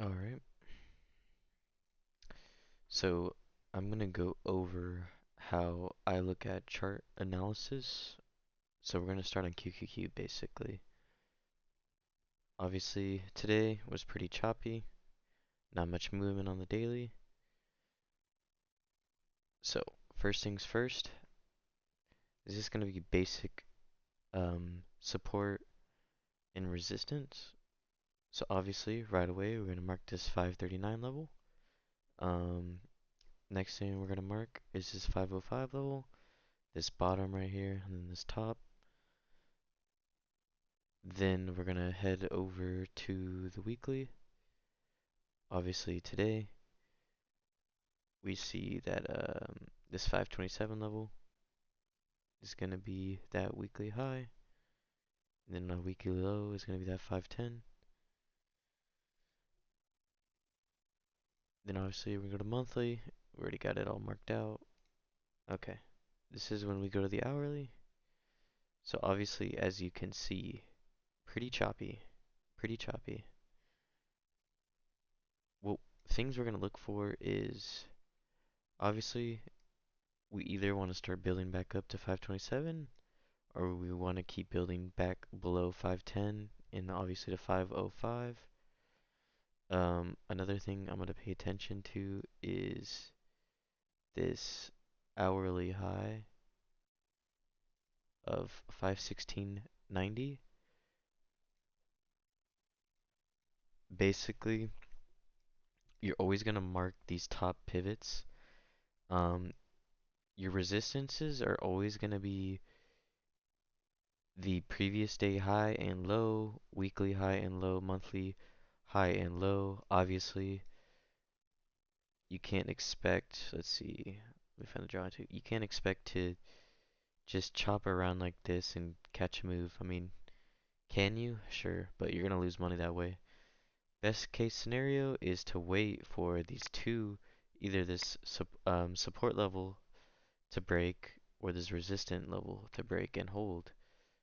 All right. So I'm gonna go over how I look at chart analysis. So we're gonna start on QQQ basically. Obviously today was pretty choppy, not much movement on the daily. So first things first, this is gonna be basic support and resistance. So obviously right away we're gonna mark this 539 level. Um, Next thing we're gonna mark is this 505 level, this bottom right here, and then this top. Then we're gonna head over to the weekly. Obviously today we see that this 527 level is gonna be that weekly high, and then our weekly low is gonna be that 510. Then obviously we go to monthly. We already got it all marked out. Okay, this is when we go to the hourly. So obviously, as you can see, pretty choppy, pretty choppy. Well, things we're gonna look for is obviously we either want to start building back up to 527 or we want to keep building back below 510 and obviously to 505. Another thing I'm going to pay attention to is this hourly high of 516.90. Basically, you're always going to mark these top pivots. Um, your resistances are always going to be the previous day high and low, weekly high and low, monthly high and low. Obviously, you can't expect, let's see, let me find the drawing too. You can't expect to just chop around like this and catch a move. I mean, can you? Sure, but you're gonna lose money that way. Best case scenario is to wait for these two, either this support level to break or this resistant level to break and hold.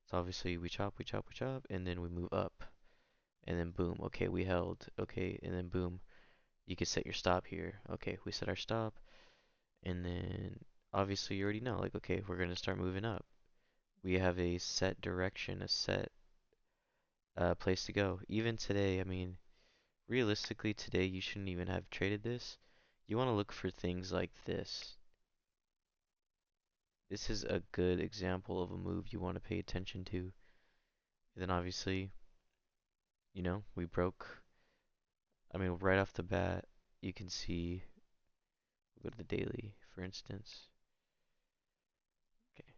So obviously we chop, we chop, we chop, and then we move up. And then boom, okay, we held. Okay, and then boom, you can set your stop here. Okay, we set our stop, and then obviously you already know, like, okay, we're gonna start moving up. We have a set direction, a set place to go. Even today, I mean, realistically today you shouldn't even have traded this. You want to look for things like this. This is a good example of a move you want to pay attention to. And then obviously, we broke. I mean, right off the bat, you can see, go to the daily, for instance. Okay,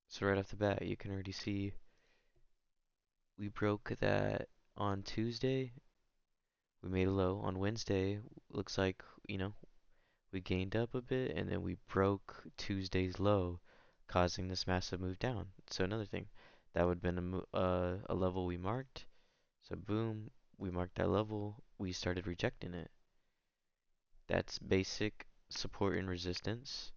so right off the bat, you can already see we broke that on Tuesday. We made a low on Wednesday. Looks like, we gained up a bit and then we broke Tuesday's low, causing this massive move down. So another thing, that would have been a level we marked. So boom, we marked that level. We started rejecting it. That's basic support and resistance.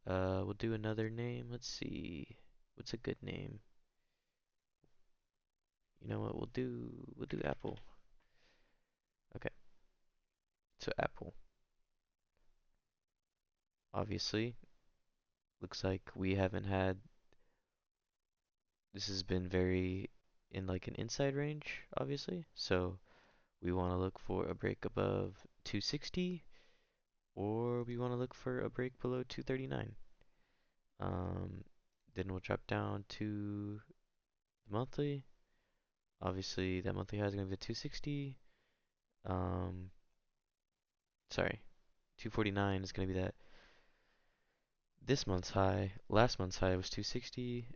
We'll do another name. Let's see. What's a good name? You know what? We'll do Apple. Okay. So Apple. Obviously, looks like we haven't had this has been very in like an inside range, obviously. So we want to look for a break above 260 or we want to look for a break below 239. Um, then we'll drop down to the monthly. Obviously, that monthly high is going to be 260. Um, Sorry, 249 is going to be that this month's high. Last month's high was 260.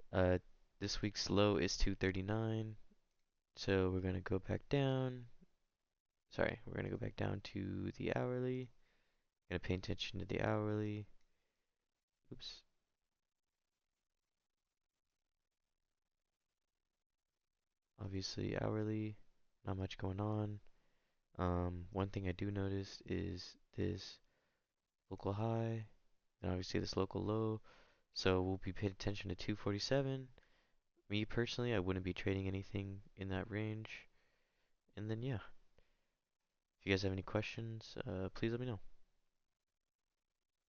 This week's low is 239. So we're going to go back down. Sorry, we're going to go back down to the hourly. Going to pay attention to the hourly. Oops. Obviously, hourly, not much going on. One thing I do notice is this local high. and obviously this local low. So we'll be paying attention to 247. Me personally, I wouldn't be trading anything in that range. And then yeah, if you guys have any questions, please let me know.